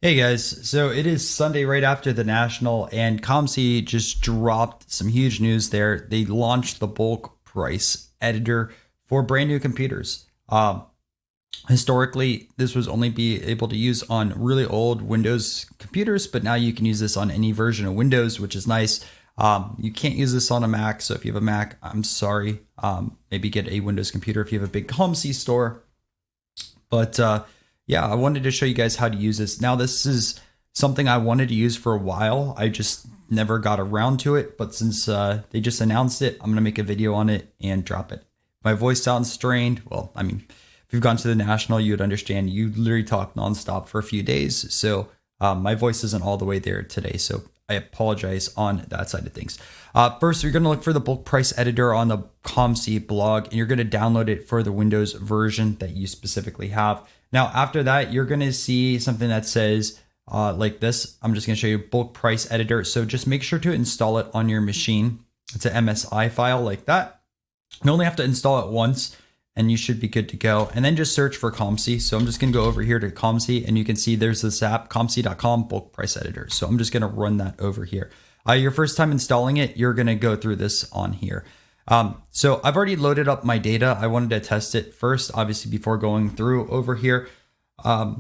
Hey guys, so it is Sunday right after the National, and COMC just dropped some huge news there. They launched the bulk price editor for brand new computers. Historically, this was only be able to use on really old Windows computers, but now you can use this on any version of Windows, which is nice. You can't use this on a Mac, so if you have a Mac, I'm sorry. Maybe get a Windows computer if you have a big COMC store. But yeah, I wanted to show you guys how to use this. Now, this is something I wanted to use for a while. I just never got around to it. But since they just announced it, I'm going to make a video on it and drop it. My voice sounds strained. Well, I mean, if you've gone to the National, you would understand. You literally talk nonstop for a few days. So my voice isn't all the way there today. So I apologize on that side of things. First, you're going to look for the bulk price editor on the COMC blog, and you're going to download it for the Windows version that you specifically have. Now, after that, you're going to see something that says like this. I'm just going to show you bulk price editor. So just make sure to install it on your machine. It's an MSI file like that. You only have to install it once and you should be good to go. And then just search for COMC. So I'm just going to go over here to COMC, and you can see there's this app, comc.com bulk price editor. So I'm just going to run that over here. Your first time installing it, you're going to go through this on here. So I've already loaded up my data. I wanted to test it first, obviously, before going through over here. I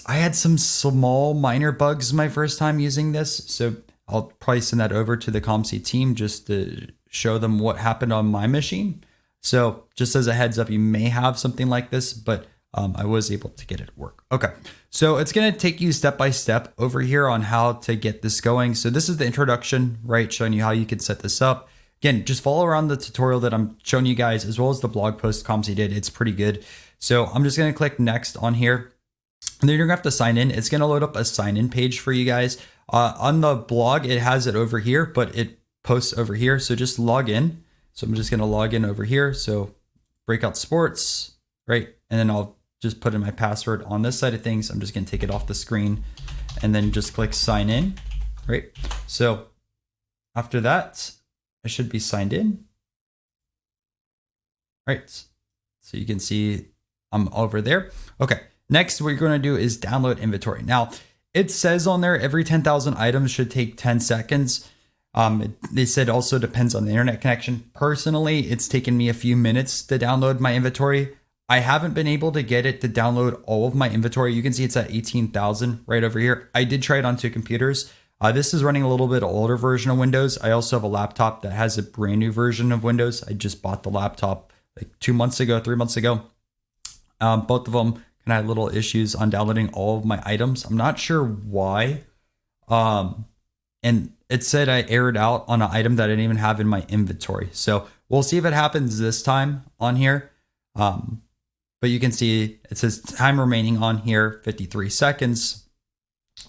had some small minor bugs my first time using this. So I'll probably send that over to the COMC team just to show them what happened on my machine. So just as a heads up, you may have something like this, but I was able to get it to work. Okay, so it's going to take you step by step over here on how to get this going. So this is the introduction, right? Showing you how you can set this up. Again, just follow around the tutorial that I'm showing you guys, as well as the blog post COMC did. It's pretty good. So I'm just going to click next on here. And then you're going to have to sign in. It's going to load up a sign in page for you guys. On the blog, it has it over here, but it posts over here. So just log in. So I'm just going to log in over here. So Breakout Sports, right? And then I'll just put in my password on this side of things. I'm just going to take it off the screen and then just click sign in, right? So after that, I should be signed in. Right. So you can see I'm over there. Okay. Next, what you're going to do is download inventory. Now, it says on there every 10,000 items should take 10 seconds. They said also depends on the internet connection. Personally, it's taken me a few minutes to download my inventory. I haven't been able to get it to download all of my inventory. You can see it's at 18,000 right over here. I did try it on two computers. This is running a little bit older version of Windows. I also have a laptop that has a brand new version of Windows. I just bought the laptop like 2 months ago, 3 months ago. Both of them kind of had little issues on downloading all of my items. I'm not sure why. And it said I errored out on an item that I didn't even have in my inventory. So we'll see if it happens this time on here. But you can see it says time remaining on here, 53 seconds.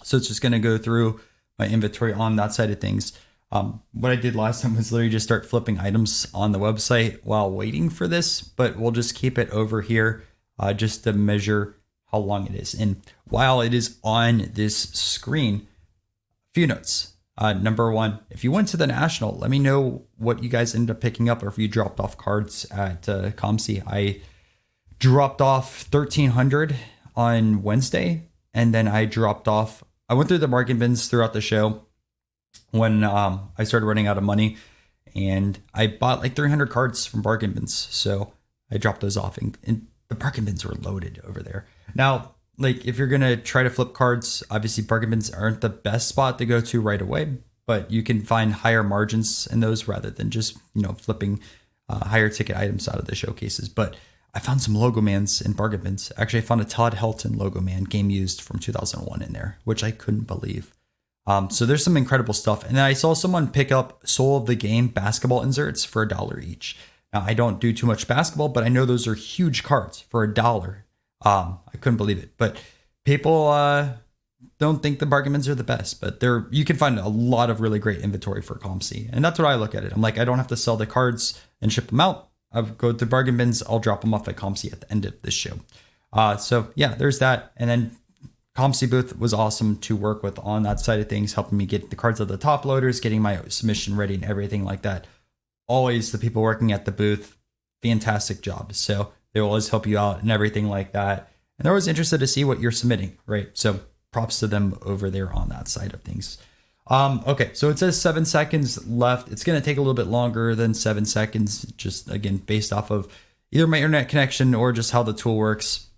So it's just going to go through my inventory on that side of things. What I did last time was literally just start flipping items on the website while waiting for this, but we'll just keep it over here just to measure how long it is. And while it is on this screen, a few notes. Number one, if you went to the National, let me know what you guys ended up picking up or if you dropped off cards at COMC. I dropped off 1,300 on Wednesday, and then I went through the bargain bins throughout the show when I started running out of money, and I bought like 300 cards from bargain bins. So I dropped those off, and the bargain bins were loaded over there. Now, like if you're going to try to flip cards, obviously bargain bins aren't the best spot to go to right away, but you can find higher margins in those rather than just, flipping higher ticket items out of the showcases. But I found some logo mans in bargain bins. Actually, I found a Todd Helton logo man game used from 2001 in there, which I couldn't believe. So there's some incredible stuff. And then I saw someone pick up Soul of the Game basketball inserts for $1 each. Now, I don't do too much basketball, but I know those are huge cards for $1. I couldn't believe it. But people don't think the bargain bins are the best, but you can find a lot of really great inventory for COMC. And that's what I look at it. I'm like, I don't have to sell the cards and ship them out. I'll go to bargain bins. I'll drop them off at COMC at the end of this show. So yeah, there's that. And then COMC booth was awesome to work with on that side of things, helping me get the cards of the top loaders, getting my submission ready and everything like that. Always the people working at the booth, fantastic job. So they will always help you out and everything like that. And they're always interested to see what you're submitting, right? So props to them over there on that side of things. Okay, so it says 7 seconds left. It's going to take a little bit longer than 7 seconds, just again, based off of either my internet connection or just how the tool works.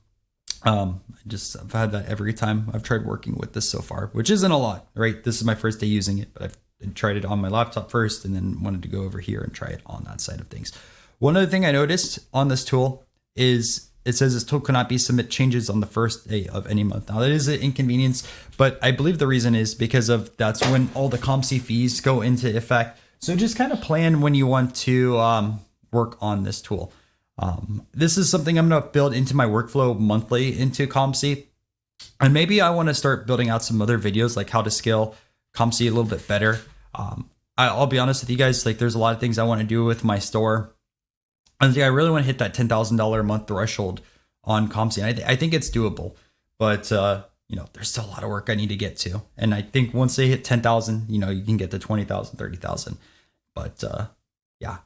I've had that every time I've tried working with this so far, which isn't a lot, right? This is my first day using it, but I've tried it on my laptop first and then wanted to go over here and try it on that side of things. One other thing I noticed on this tool is it says this tool cannot be submit changes on the first day of any month. Now that is an inconvenience, but I believe the reason is because of that's when all the COMC fees go into effect. So just kind of plan when you want to work on this tool. This is something I'm going to build into my workflow monthly into COMC. And maybe I want to start building out some other videos like how to scale COMC a little bit better. I'll be honest with you guys, like there's a lot of things I want to do with my store. I think I really want to hit that $10,000 a month threshold on COMC. And I think it's doable, but there's still a lot of work I need to get to. And I think once they hit 10,000, you can get to 20,000, 30,000. But yeah,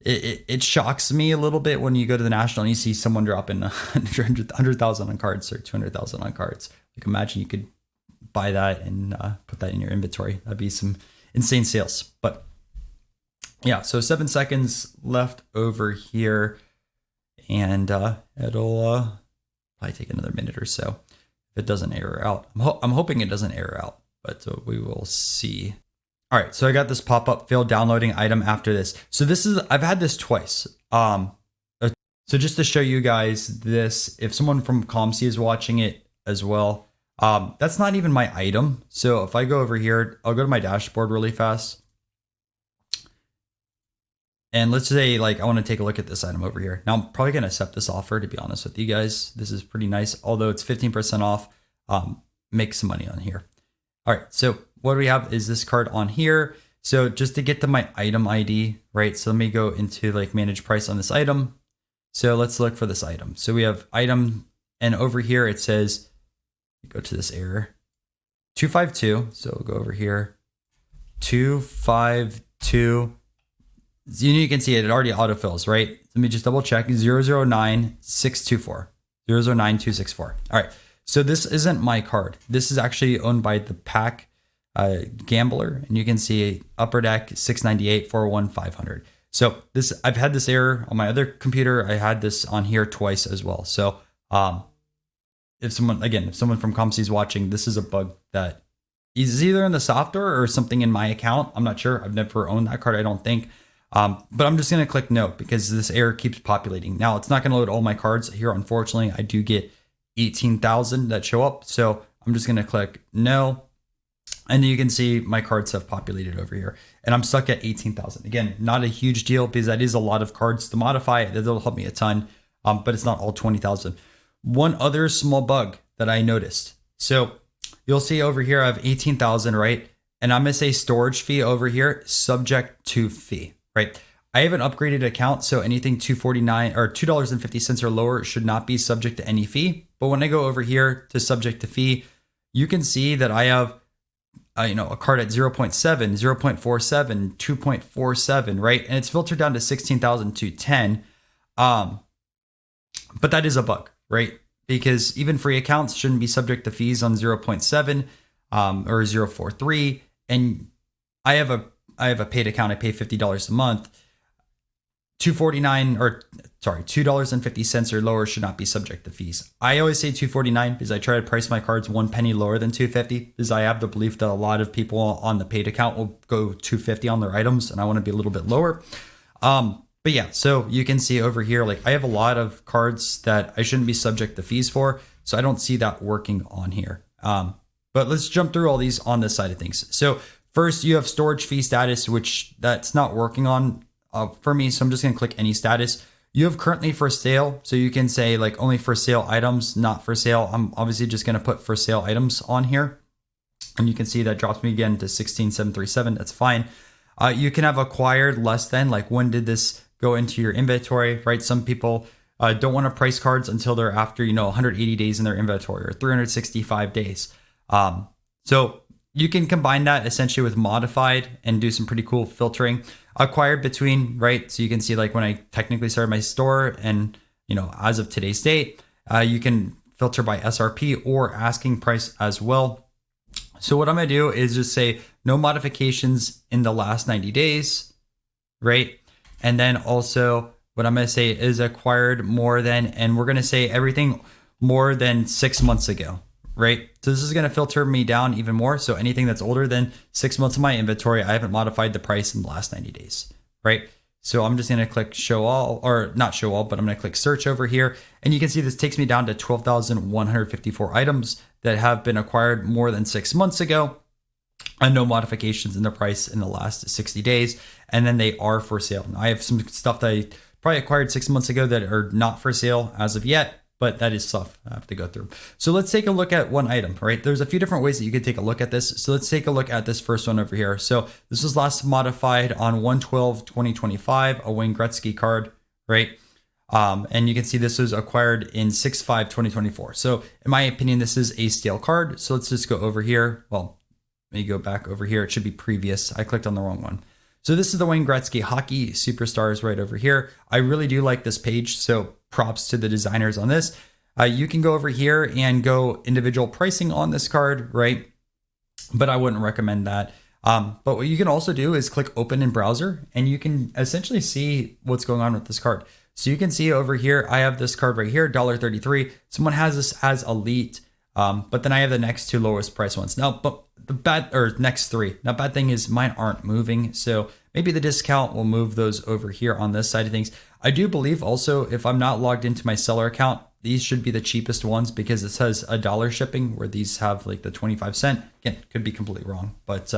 it shocks me a little bit when you go to the national and you see someone dropping 100,000 on cards or 200,000 on cards. Like imagine you could buy that and put that in your inventory. That'd be some insane sales. But yeah, so 7 seconds left over here, and it'll probably take another minute or so if it doesn't error out. I'm hoping it doesn't error out, but we will see. All right, so I got this pop-up failed downloading item after this. So I've had this twice. So just to show you guys this, if someone from COMC is watching it as well, that's not even my item. So if I go over here, I'll go to my dashboard really fast. And let's say like I want to take a look at this item over here. Now I'm probably going to accept this offer, to be honest with you guys. This is pretty nice. Although it's 15% off, make some money on here. All right, so what we have is this card on here. So just to get to my item ID, right? So let me go into like manage price on this item. So let's look for this item. So we have item, and over here it says, go to this error, 252. So we'll go over here, 252. You can see it already autofills, right? Let me just double check, 009624, 009264. All right, so this isn't my card. This is actually owned by the Pack Gambler, and you can see upper deck 698 401 500. So this, I've had this error on my other computer. I had this on here twice as well. So if someone from COMC is watching, this is a bug that is either in the software or something in my account. I'm not sure. I've never owned that card, I don't think. But I'm just going to click no because this error keeps populating. Now it's not going to load all my cards here. Unfortunately, I do get 18,000 that show up. So I'm just going to click no. And you can see my cards have populated over here and I'm stuck at 18,000. Again, not a huge deal because that is a lot of cards to modify. That'll help me a ton. But it's not all 20,000. One other small bug that I noticed. So you'll see over here, I have 18,000, right? And I'm going to say storage fee over here, subject to fee. Right. I have an upgraded account, so anything $2.49 or $2.50 or lower should not be subject to any fee. But when I go over here to subject to fee, you can see that I have a card at 0.7, 0.47, 2.47, right? And it's filtered down to 16,000 to 10. But that is a bug, right? Because even free accounts shouldn't be subject to fees on 0.7 or 0.43. And I have a paid account. I pay $50 a month. $2.50 or lower should not be subject to fees. I always say $2.49 because I try to price my cards 1 penny lower than $2.50 because I have the belief that a lot of people on the paid account will go $2.50 on their items, and I want to be a little bit lower. But yeah, so you can see over here, like I have a lot of cards that I shouldn't be subject to fees for, so I don't see that working on here. But let's jump through all these on this side of things. So first, you have storage fee status, which that's not working on for me. So I'm just going to click any status. You have currently for sale. So you can say like only for sale items, not for sale. I'm obviously just going to put for sale items on here. And you can see that drops me again to 16,737. That's fine. You can have acquired less than, like when did this go into your inventory, right? Some people don't want to price cards until they're after, 180 days in their inventory or 365 days. So you can combine that essentially with modified and do some pretty cool filtering. Acquired between, right? So you can see like when I technically started my store and, as of today's date, you can filter by SRP or asking price as well. So what I'm going to do is just say no modifications in the last 90 days, right? And then also what I'm going to say is acquired more than, and we're going to say everything more than 6 months ago, right? So this is going to filter me down even more. So anything that's older than 6 months of my inventory, I haven't modified the price in the last 90 days, right? So I'm just going to click show all, or not show all, but I'm going to click search over here. And you can see this takes me down to 12,154 items that have been acquired more than 6 months ago and no modifications in the price in the last 60 days. And then they are for sale. Now, I have some stuff that I probably acquired 6 months ago that are not for sale as of yet, but that is stuff I have to go through. So let's take a look at one item, right? There's a few different ways that you could take a look at this. So let's take a look at this first one over here. So this was last modified on 1/12/2025, a Wayne Gretzky card, right? And you can see this was acquired in 6/5/2024. So in my opinion, this is a stale card. So let's just go over here. Well, let me go back over here. It should be previous. I clicked on the wrong one. So this is the Wayne Gretzky Hockey Superstars right over here. I really do like this page. So props to the designers on this. You can go over here and go individual pricing on this card, right? But I wouldn't recommend that. But what you can also do is click open in browser and you can essentially see what's going on with this card. So you can see over here, I have this card right here, $1.33. Someone has this as elite, but then I have the next two lowest price ones. Now, but the bad, or next three. Now, bad thing is mine aren't moving. So maybe the discount will move those over here on this side of things. I do believe also if I'm not logged into my seller account, these should be the cheapest ones because it says $1 shipping where these have like the 25 cents. Again, could be completely wrong, but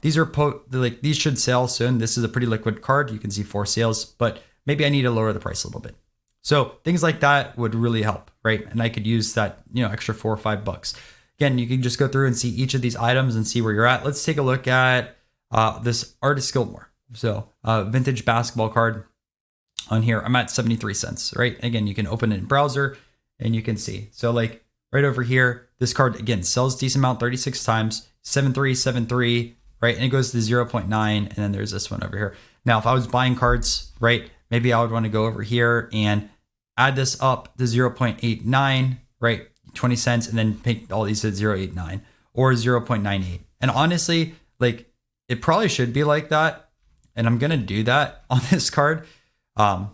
these are like these should sell soon. This is a pretty liquid card. You can see 4 sales, but maybe I need to lower the price a little bit. So things like that would really help, right? And I could use that, extra $4 or $5. Again, you can just go through and see each of these items and see where you're at. Let's take a look at this Artist Gilmore. So vintage basketball card on here. I'm at 73 cents, right? Again, you can open it in browser and you can see. So like right over here, this card, again, sells decent amount 36 times, 7373, right? And it goes to 0.9. And then there's this one over here. Now, if I was buying cards, right, maybe I would want to go over here and add this up to 0.89, right? 20 cents, and then pick all these at 0.89 or 0.98. And honestly, like it probably should be like that. And I'm going to do that on this card. And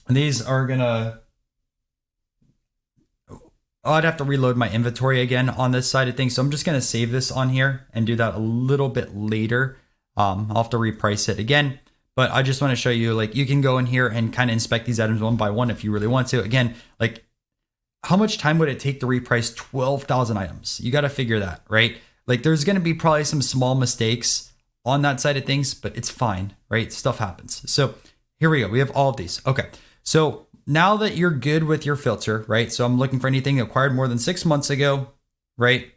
these are going to, I'd have to reload my inventory again on this side of things. So I'm just going to save this on here and do that a little bit later. I'll have to reprice it again, but I just want to show you, like, you can go in here and kind of inspect these items one by one if you really want to. Again, like, how much time would it take to reprice 12,000 items? You got to figure that, right? Like, there's going to be probably some small mistakes on that side of things, but it's fine, right? Stuff happens. So here we go. We have all of these. Okay. So now that you're good with your filter, right? So I'm looking for anything acquired more than 6 months ago, right?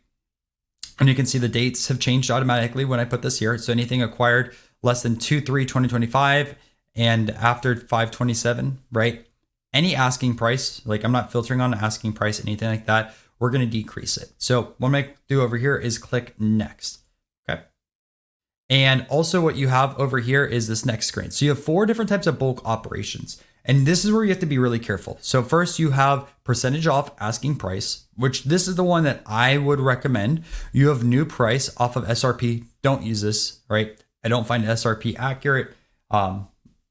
And you can see the dates have changed automatically when I put this here. So anything acquired less than 2/3/2025 and after 5/27, right? Any asking price, like I'm not filtering on asking price, anything like that, we're going to decrease it. So what I'm going to do over here is click next. Okay. And also what you have over here is this next screen. So you have 4 different types of bulk operations. And this is where you have to be really careful. So first you have percentage off asking price, which this is the one that I would recommend. You have new price off of SRP. Don't use this, right? I don't find SRP accurate.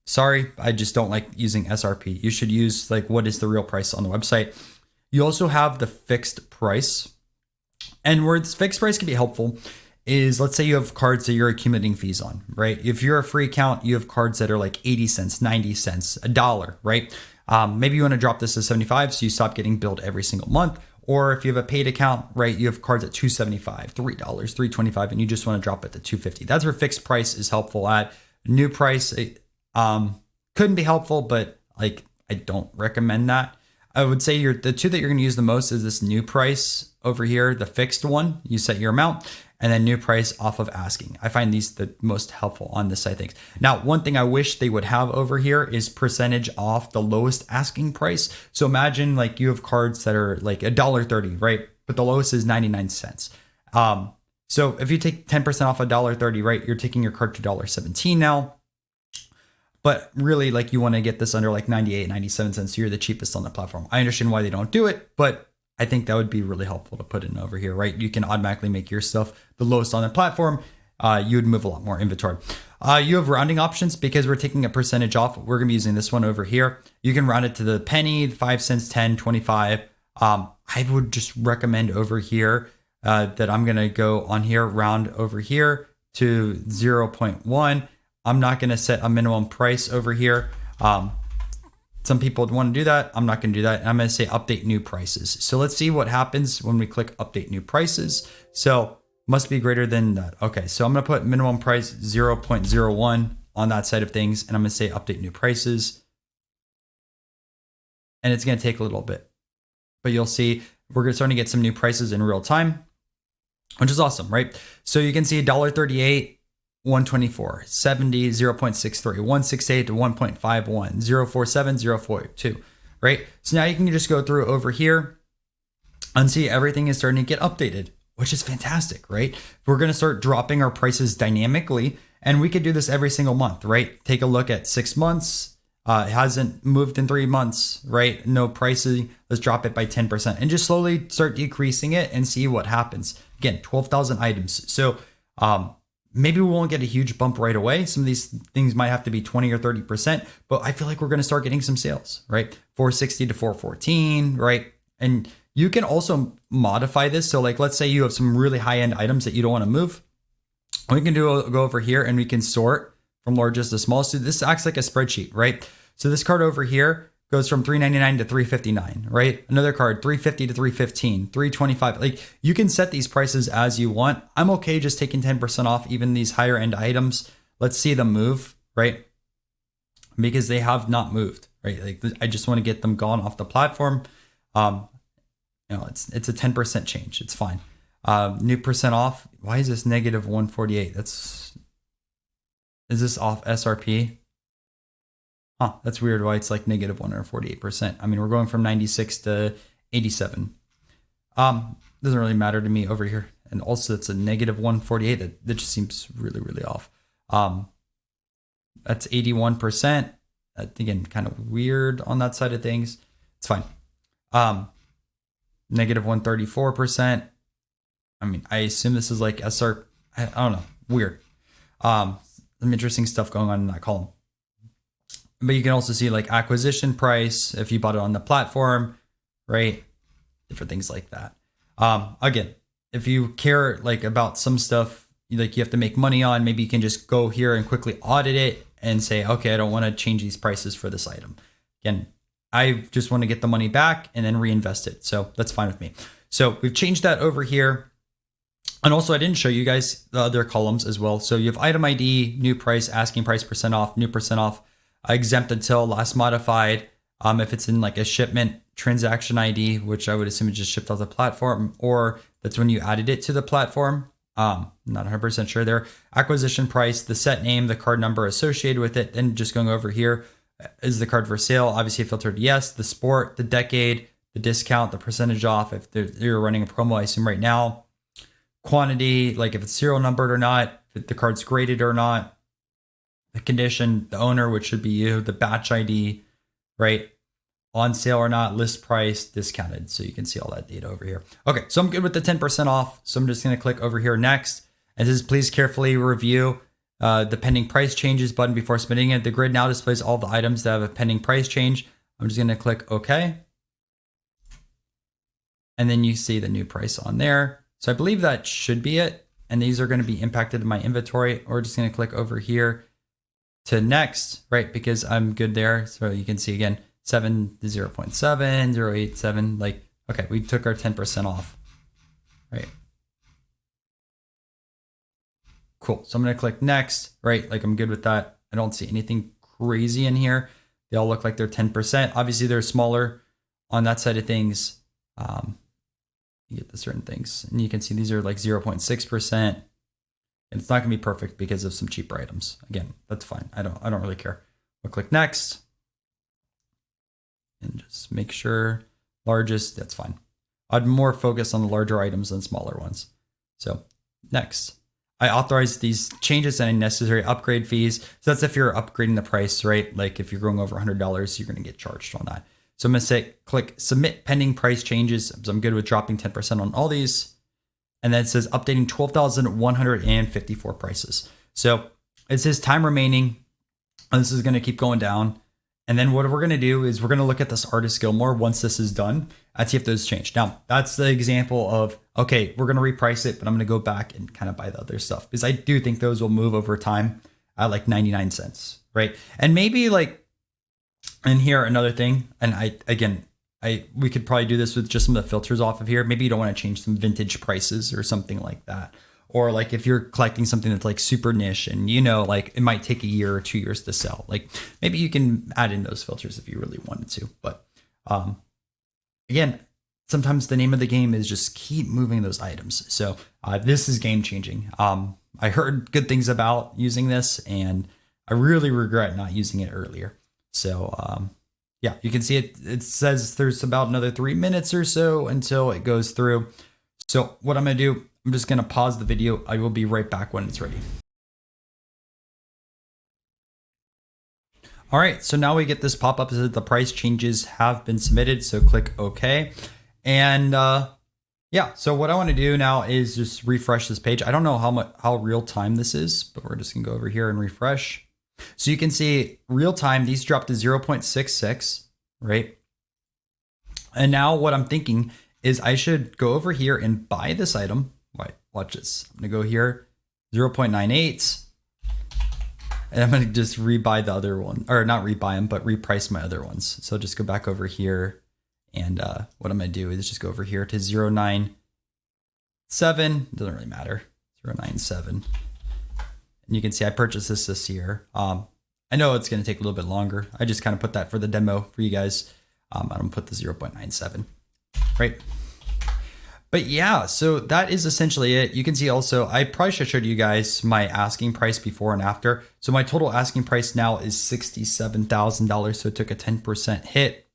Sorry, I just don't like using SRP. You should use like what is the real price on the website. You also have the fixed price. And where this fixed price can be helpful is, let's say you have cards that you're accumulating fees on, right? If you're a free account, you have cards that are like 80 cents, 90 cents, $1, right? Maybe you want to drop this to 75 so you stop getting billed every single month. Or if you have a paid account, right, you have cards at $2.75, $3, $3.25, and you just want to drop it to $2.50. That's where fixed price is helpful at. New price couldn't be helpful, but like I don't recommend that. I would say the two that you're going to use the most is this new price over here, the fixed one. You set your amount, and then new price off of asking. I find these the most helpful on this side of things. Now, one thing I wish they would have over here is percentage off the lowest asking price. So imagine like you have cards that are like $1.30, right? But the lowest is 99 cents. So if you take 10% off $1.30, right, you're taking your card to $1.17 now. but really like you want to get this under like 98, 97 cents. So you're the cheapest on the platform. I understand why they don't do it, but I think that would be really helpful to put in over here, right? You can automatically make your stuff the lowest on the platform. You would move a lot more inventory. You have rounding options because we're taking a percentage off. We're going to be using this one over here. You can round it to the penny, 5 cents, 10, 25. I would just recommend over here that I'm going to go on here, round over here to 0.1. I'm not going to set a minimum price over here. Some people want to do that. I'm not going to do that. I'm going to say update new prices. So let's see what happens when we click update new prices. So must be greater than that. Okay, so I'm going to put minimum price 0.01 on that side of things. And I'm going to say update new prices. And it's going to take a little bit. But you'll see we're starting to get some new prices in real time, which is awesome, right? So you can see $1.38. 124, 70, 0.63, 168 to 1.51, 047, 042, right? So now you can just go through over here and see everything is starting to get updated, which is fantastic, right? We're going to start dropping our prices dynamically, and we could do this every single month, right? Take a look at 6 months. It hasn't moved in 3 months, right? No pricing. Let's drop it by 10% and just slowly start decreasing it and see what happens. Again, 12,000 items. So, maybe we won't get a huge bump right away. Some of these things might have to be 20 or 30%, but I feel like we're going to start getting some sales, right? 460 to 414, right? And you can also modify this. So like, let's say you have some really high end items that you don't want to move. We can go over here and we can sort from largest to smallest. So this acts like a spreadsheet, right? So this card over here goes from $3.99 to $3.59, right? Another card, $3.50 to $3.15, $3.25. Like you can set these prices as you want. I'm okay just taking 10% off even these higher end items. Let's see them move, right? Because they have not moved, right? Like I just want to get them gone off the platform. It's a 10% change. It's fine. New percent off. Why is this negative 148? Is this off SRP? That's weird why it's like negative 148%. I mean, we're going from 96 to 87. Doesn't really matter to me over here. And also it's a negative 148. That just seems really, really off. That's 81%. Again, kind of weird on that side of things. It's fine. Negative 134%. I mean, I assume this is like SR. I don't know. Weird. Some interesting stuff going on in that column. But you can also see like acquisition price if you bought it on the platform, right? Different things like that. Again, if you care like about some stuff like you have to make money on, maybe you can just go here and quickly audit it and say, okay, I don't want to change these prices for this item. Again, I just want to get the money back and then reinvest it. So that's fine with me. So we've changed that over here. And also I didn't show you guys the other columns as well. So you have item ID, new price, asking price, percent off, new percent off. Exempt until last modified. If it's in like a shipment transaction ID, which I would assume it just shipped off the platform, or that's when you added it to the platform. Not 100% sure there. Acquisition price, the set name, the card number associated with it. Then just going over here, is the card for sale? Obviously filtered yes. The sport, the decade, the discount, the percentage off. If you're running a promo, I assume right now. Quantity, like if it's serial numbered or not, if the card's graded or not. The condition, the owner, which should be you, the batch ID, right? On sale or not, list price, discounted. So you can see all that data over here. Okay, so I'm good with the 10% off. So I'm just going to click over here next. And this is please carefully review the pending price changes button before submitting it. The grid now displays all the items that have a pending price change. I'm just going to click OK. And then you see the new price on there. So I believe that should be it. And these are going to be impacted in my inventory. Or just going to click over here to next, right? Because I'm good there. So you can see again, 7 to 0.7, 0.87. Like, okay, we took our 10% off, right? Cool. So I'm going to click next, right? Like I'm good with that. I don't see anything crazy in here. They all look like they're 10%. Obviously they're smaller on that side of things. You get the certain things and you can see these are like 0.6%. And it's not going to be perfect because of some cheaper items. Again, that's fine. I don't really care. We'll click next. And just make sure largest, that's fine. I'd more focus on the larger items than smaller ones. So next. I authorize these changes and necessary upgrade fees. So that's if you're upgrading the price, right? Like if you're going over $100, you're going to get charged on that. So I'm going to say click submit pending price changes. So I'm good with dropping 10% on all these. And then it says updating 12,154 prices. So it says time remaining. And this is going to keep going down. And then what we're going to do is we're going to look at this artist Gilmore once this is done and see if those change. Now, that's the example of, okay, we're going to reprice it, but I'm going to go back and kind of buy the other stuff because I do think those will move over time at like 99 cents, right? And maybe like, and here another thing, and we could probably do this with just some of the filters off of here. Maybe you don't want to change some vintage prices or something like that. Or like if you're collecting something that's like super niche and like it might take a year or 2 years to sell, like maybe you can add in those filters if you really wanted to. But again, sometimes the name of the game is just keep moving those items. So this is game changing. I heard good things about using this and I really regret not using it earlier. So yeah, you can see it says there's about another 3 minutes or so until it goes through. So what I'm going to do, I'm just going to pause the video. I will be right back when it's ready. All right, so now we get this pop-up that the price changes have been submitted. So click OK. And yeah, so what I want to do now is just refresh this page. I don't know how real time this is, but we're just going to go over here and refresh. So you can see real time, these dropped to 0.66, right? And now what I'm thinking is I should go over here and buy this item. Wait, watch this. I'm going to go here, 0.98. And I'm going to just rebuy the other one, or not rebuy them, but reprice my other ones. So just go back over here. And what I'm going to do is just go over here to 0.97. Doesn't really matter. 0.97. And you can see I purchased this year. I know it's going to take a little bit longer. I just kind of put that for the demo for you guys. I'm going to put the 0.97, right? But yeah, so that is essentially it. You can see also, I probably should show you guys my asking price before and after. So my total asking price now is $67,000. So it took a 10% hit.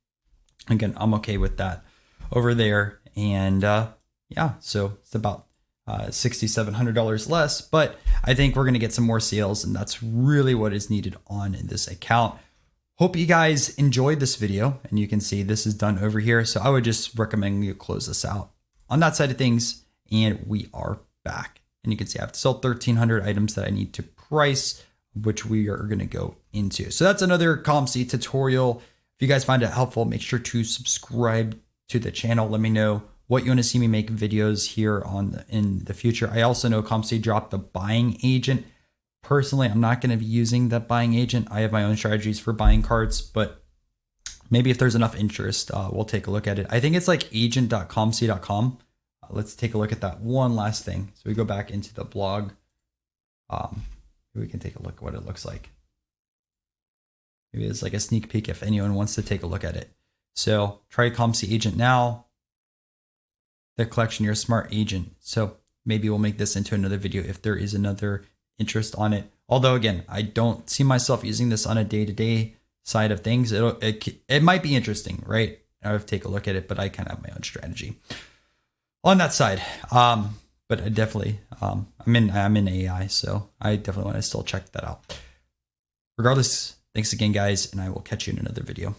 Again, I'm okay with that over there. And yeah, so it's about $6,700 less, but I think we're going to get some more sales, and that's really what is needed on this account. Hope you guys enjoyed this video, and you can see this is done over here. So I would just recommend you close this out on that side of things, and we are back. And you can see I have sold 1,300 items that I need to price, which we are going to go into. So that's another COMC tutorial. If you guys find it helpful, make sure to subscribe to the channel. Let me know what you want to see me make videos here in the future. I also know COMC dropped the buying agent. Personally, I'm not going to be using that buying agent. I have my own strategies for buying cards, but maybe if there's enough interest, we'll take a look at it. I think it's like agent.comc.com. Let's take a look at that one last thing. So we go back into the blog. We can take a look at what it looks like. Maybe it's like a sneak peek if anyone wants to take a look at it. So try COMC agent now. The collection, you're a smart agent. So maybe we'll make this into another video if there is another interest on it. Although again, I don't see myself using this on a day-to-day side of things. It might be interesting, right? I would take a look at it, but I kind of have my own strategy on that side. But I definitely, I'm in AI, so I definitely want to still check that out. Regardless, thanks again, guys, and I will catch you in another video.